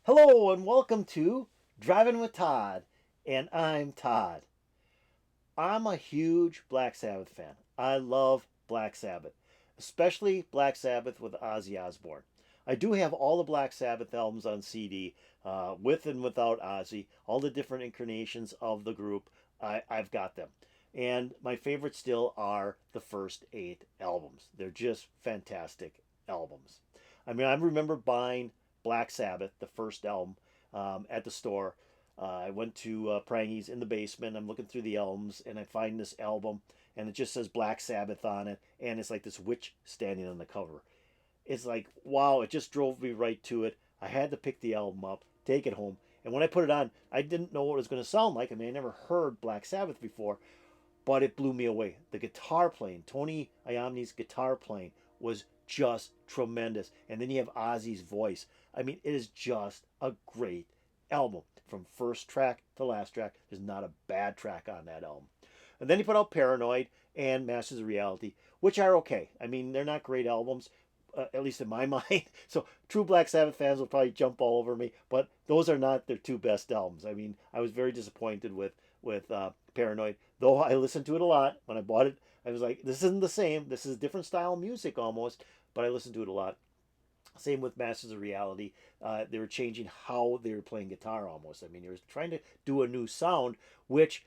Hello and welcome to Driving with Todd, and I'm Todd. I'm a huge Black Sabbath fan. I love Black Sabbath, especially Black Sabbath with Ozzy Osbourne. I do have all the Black Sabbath albums on CD, with and without Ozzy, all the different incarnations of the group. I've got them. And my favorites still are the first 8 albums. They're just fantastic albums. I mean, I remember buying Black Sabbath, the first album, at the store. I went to Prangy's in the basement. I'm looking through the albums, and I find this album, and it just says Black Sabbath on it, and it's like this witch standing on the cover. It's like, wow, it just drove me right to it. I had to pick the album up, take it home, and when I put it on, I didn't know what it was going to sound like. I mean, I never heard Black Sabbath before, but it blew me away. The guitar playing, Tony Iommi's guitar playing, was just tremendous. And then you have Ozzy's voice. I mean, it is just a great album. From first track to last track, there's not a bad track on that album. And then he put out Paranoid and Masters of Reality, which are okay. I mean, they're not great albums, at least in my mind. So true Black Sabbath fans will probably jump all over me, but those are not their two best albums. I mean, I was very disappointed with Paranoid, though I listened to it a lot. When I bought it, I was like, this isn't the same. This is a different style of music almost, but I listened to it a lot. Same with Masters of Reality. They were changing how they were playing guitar almost. I mean, they were trying to do a new sound, which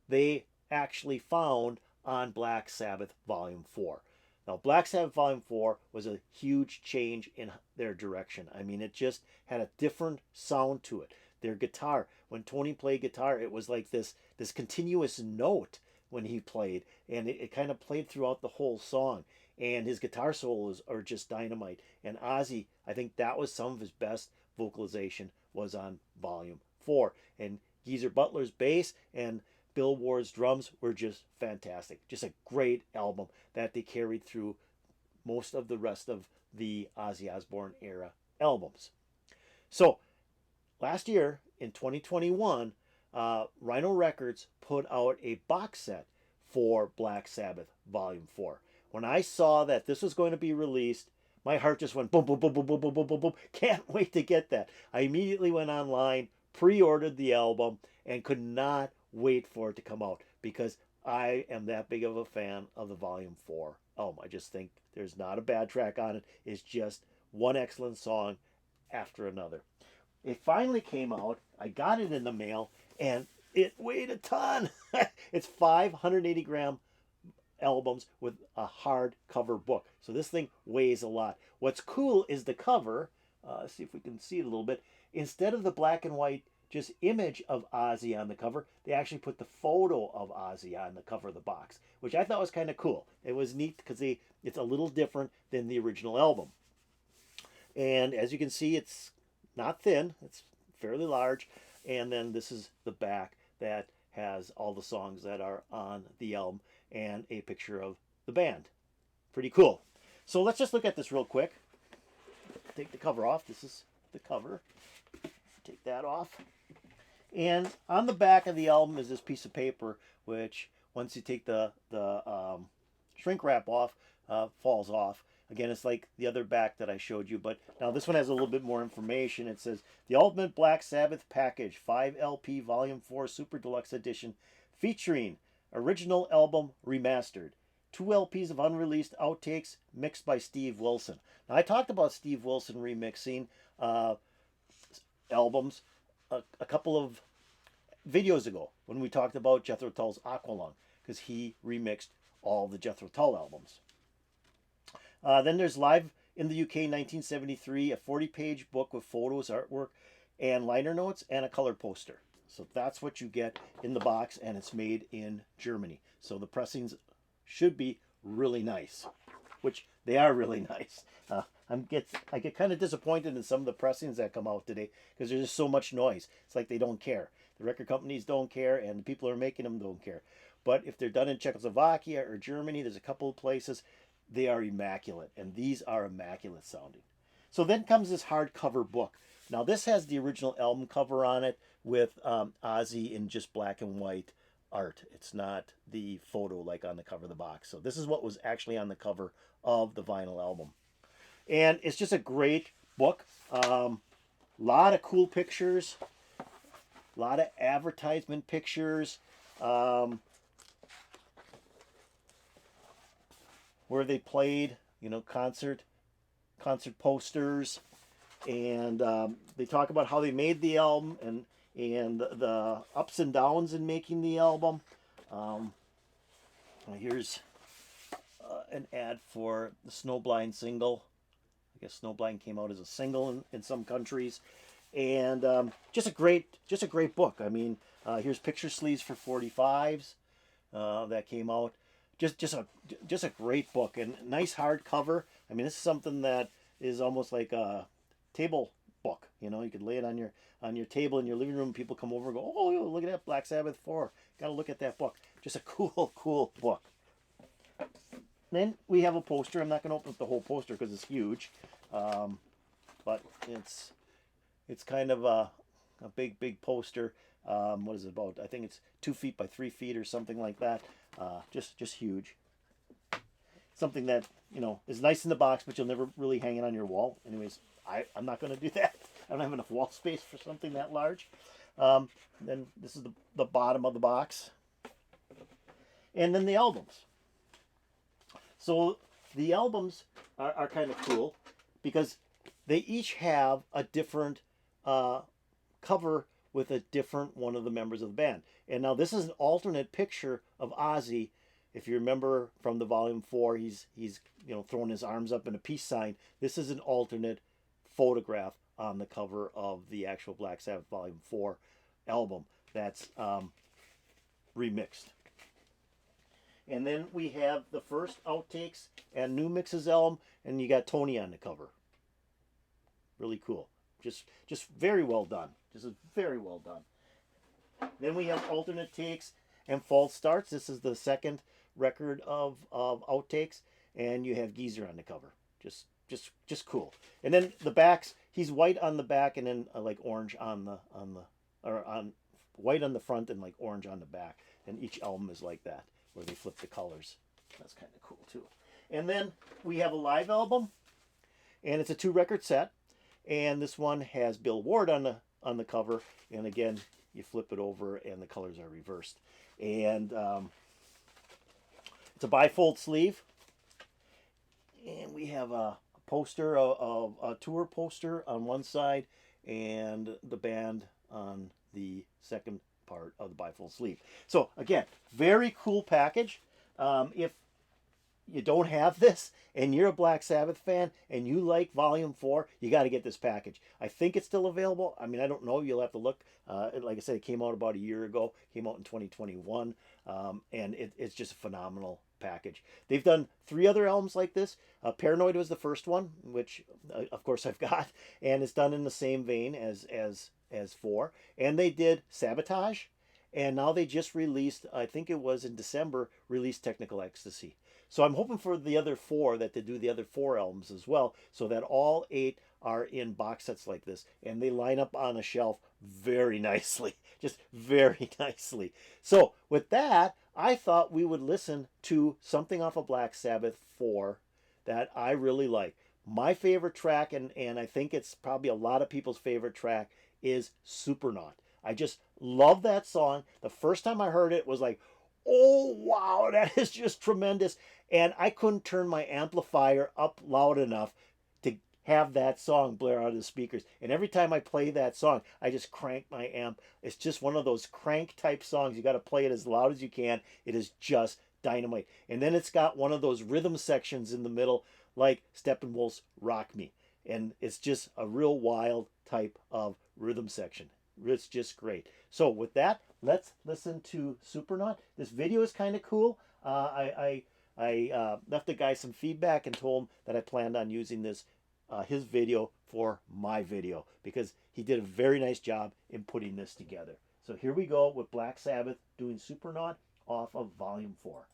they actually found on Black Sabbath Volume 4. Now, Black Sabbath Volume 4 was a huge change in their direction. I mean, it just had a different sound to it. Their guitar, when Tony played guitar, it was like this continuous note when he played, and it kind of played throughout the whole song. And his guitar solos are just dynamite. And Ozzy, I think that was some of his best vocalization was on Volume 4. And Geezer Butler's bass and Bill Ward's drums were just fantastic. Just a great album that they carried through most of the rest of the Ozzy Osbourne era albums. So last year in 2021, Rhino Records put out a box set for Black Sabbath Volume 4. When I saw that this was going to be released, my heart just went boom, boom, boom, boom, boom, boom, boom, boom, boom. Can't wait to get that. I immediately went online, pre ordered the album, and could not wait for it to come out because I am that big of a fan of the Volume 4 album. I just think there's not a bad track on it. It's just one excellent song after another. It finally came out. I got it in the mail, and it weighed a ton. It's 580-gram albums with a hardcover book. So this thing weighs a lot. What's cool is the cover. See if we can see it a little bit. Instead of the black and white just image of Ozzy on the cover, they actually put the photo of Ozzy on the cover of the box, which I thought was kind of cool. It was neat because it's a little different than the original album. And as you can see, it's not thin, it's fairly large. And then this is the back that has all the songs that are on the album and a picture of the band. Pretty cool. So let's just look at this real quick. Take the cover off. This is the cover. Take that off. And on the back of the album is this piece of paper, which once you take the shrink wrap off, falls off. Again, it's like the other back that I showed you, but now this one has a little bit more information. It says the Ultimate Black Sabbath Package 5 LP Volume 4 Super Deluxe Edition featuring original album remastered. 2 LPs of unreleased outtakes mixed by Steve Wilson. Now, I talked about Steve Wilson remixing albums a couple of videos ago when we talked about Jethro Tull's Aqualung, because he remixed all the Jethro Tull albums. Then there's Live in the UK 1973, a 40-page book with photos, artwork, and liner notes, and a color poster. So that's what you get in the box, and it's made in Germany. So the pressings should be really nice, which they are really nice. I get kind of disappointed in some of the pressings that come out today because there's just so much noise. It's like they don't care. The record companies don't care, and the people who are making them don't care. But if they're done in Czechoslovakia or Germany, there's a couple of places, they are immaculate, and these are immaculate sounding. So then comes this hardcover book. Now this has the original album cover on it with Ozzy in just black and white art. It's not the photo like on the cover of the box. So this is what was actually on the cover of the vinyl album. And it's just a great book. lot of cool pictures, a lot of advertisement pictures, where they played, you know, concert posters, and they talk about how they made the album and the ups and downs in making the album. Here's an ad for the Snowblind single. I guess Snowblind came out as a single in some countries, and just a great book. I mean, here's picture sleeves for 45s that came out. Just a great book, and nice hardcover. I mean, this is something that is almost like a table book. You know, you could lay it on your table in your living room. People come over and go, "Oh, look at that Black Sabbath 4. Got to look at that book." Just a cool book. Then we have a poster. I'm not going to open up the whole poster because it's huge, but it's kind of a big poster. What is it about? I think it's 2 feet by 3 feet or something like that. Just huge. Something that, you know, is nice in the box, but you'll never really hang it on your wall. Anyways, I'm not going to do that. I don't have enough wall space for something that large. Then this is the bottom of the box. And then the albums. So the albums are kind of cool because they each have a different cover with a different one of the members of the band. And now this is an alternate picture of Ozzy. If you remember from the volume 4, he's you know, throwing his arms up in a peace sign. This is an alternate photograph on the cover of the actual Black Sabbath volume 4 album that's remixed. And then we have the first outtakes and new mixes album, and you got Tony on the cover. Really cool. Just very well done. Just very well done. Then we have alternate takes and false starts. This is the second record of outtakes, and you have Geezer on the cover. Just cool. And then the backs, he's white on the back, and then like orange on white on the front and like orange on the back. And each album is like that, where they flip the colors. That's kind of cool too. And then we have a live album, and it's a 2-record set. And this one has Bill Ward on the cover, and again, you flip it over and the colors are reversed. And it's a bifold sleeve, and we have a poster of a tour poster on one side and the band on the second part of the bifold sleeve. So again, very cool package. If you don't have this and you're a Black Sabbath fan and you like volume 4, you got to get this package. I think it's still available. I mean, I don't know. You'll have to look. Like I said, it came out about a year ago. Came out in 2021. And it's just a phenomenal package. They've done 3 other albums like this. Paranoid was the first one, which of course I've got, and it's done in the same vein as 4. And they did Sabotage, and now they just released, I think it was in December, released Technical Ecstasy. So I'm hoping for the other 4 that they do the other 4 albums as well, so that all 8 are in box sets like this, and they line up on a shelf very nicely, just very nicely. So with that, I thought we would listen to something off of Black Sabbath 4 that I really like. My favorite track, and I think it's probably a lot of people's favorite track, is Supernaut. I just love that song. The first time I heard it was like, oh wow, that is just tremendous. And I couldn't turn my amplifier up loud enough to have that song blare out of the speakers. And every time I play that song, I just crank my amp. It's just one of those crank type songs. You got to play it as loud as you can. It is just dynamite. And then it's got one of those rhythm sections in the middle, like Steppenwolf's Rock Me. And it's just a real wild type of rhythm section. It's just great. So with that, let's listen to Supernaut. This video is kind of cool. I left the guy some feedback and told him that I planned on using this his video for my video, because he did a very nice job in putting this together. So here we go with Black Sabbath doing Supernaut off of Volume 4.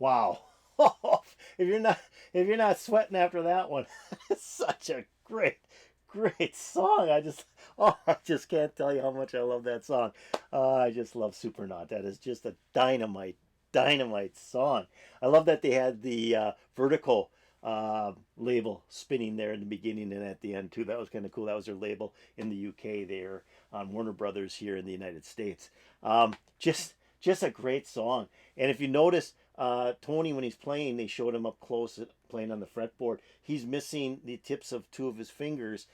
Wow. if you're not if you're not sweating after that one, it's such a great song. I just can't tell you how much I love that song. I just love Supernaut. That is just a dynamite song. I love that they had the vertical label spinning there in the beginning and at the end too. That was kind of cool. That was their label in the UK there on Warner Brothers here in the United States. Just a great song. And if you notice, Tony, when he's playing, they showed him up close playing on the fretboard. He's missing the tips of two of his fingers.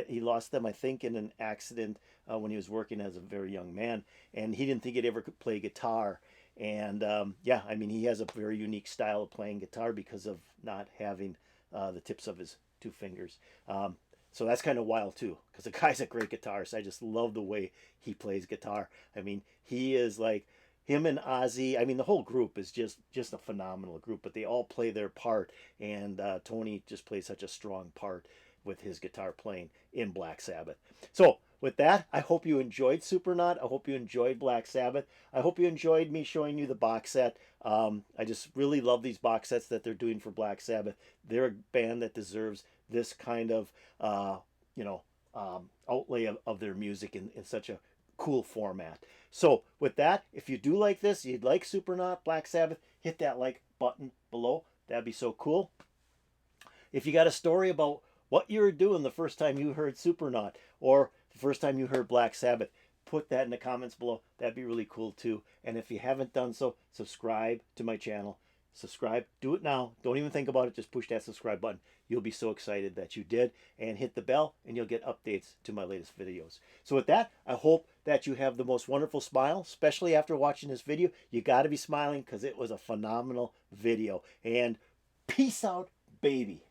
He lost them, I think, in an accident when he was working as a very young man, and he didn't think he'd ever could play guitar. And yeah, I mean, he has a very unique style of playing guitar because of not having the tips of his two fingers. So that's kind of wild too, because the guy's a great guitarist. I just love the way he plays guitar. I mean, he is like him and Ozzy. I mean, the whole group is just a phenomenal group, but they all play their part, and Tony just plays such a strong part with his guitar playing in Black Sabbath. So with that, I hope you enjoyed Supernaut. I hope you enjoyed Black Sabbath. I hope you enjoyed me showing you the box set. I just really love these box sets that they're doing for Black Sabbath. They're a band that deserves this kind of you know outlay of their music in such a cool format. So with that, if you do like this, you'd like Supernaut, Black Sabbath, hit that like button below. That'd be so cool. If you got a story about what you were doing the first time you heard Supernaut or the first time you heard Black Sabbath, put that in the comments below. That'd be really cool too. And if you haven't done so, subscribe to my channel. Subscribe. Do it now. Don't even think about it. Just push that subscribe button. You'll be so excited that you did. And hit the bell and you'll get updates to my latest videos. So with that, I hope that you have the most wonderful smile, especially after watching this video. You got to be smiling because it was a phenomenal video. And peace out, baby.